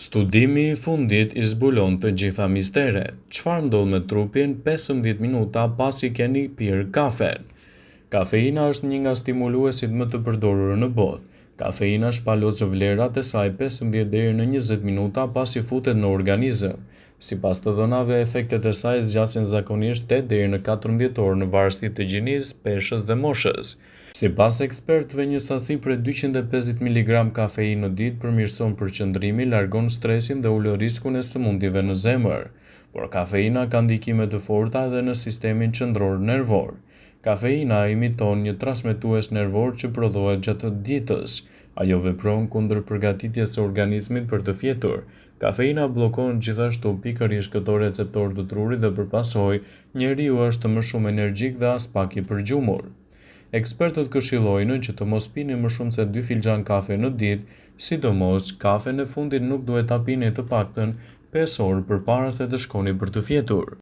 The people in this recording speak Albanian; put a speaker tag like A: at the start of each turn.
A: Studimi i fundit i zbulon të gjitha misteret. Çfarë ndodh me trupin 15 minuta pasi keni pirë kafen? Kafeina është një nga stimuluesit më të përdorur në botë. Kafeina shpalos vlerat e saj 15 deri në 20 minuta pasi futet në organizëm. Sipas të dhënave, efektet e saj zgjasen zakonisht 8 deri në 14 orë në varësi të gjinisë, peshës dhe moshës. Sipas ekspertëve, një sasi prej 250 mg kafeinë në ditë përmirëson përqendrimin, largon stresin dhe ulë riskun e sëmundjeve në zemër. Por kafeina ka ndikime të forta edhe në sistemin qendror nervor. Kafeina imiton një transmetues nervor që prodhohet gjatë ditës. Ajo vepron kundër përgatitjes së organizmit për të fjetur. Kafeina bllokon gjithashtu pikërisht këto receptorë të trurit dhe përpasoj, njeriu është më shumë energjik dhe as pak i përgjumur. Ekspertët këshillojnë që të mos pini më shumë se 2 filxhan kafe në ditë, sidomos kafen e fundit nuk duhet ta pini të paktën 5 orë përpara se të shkoni për të fjetur.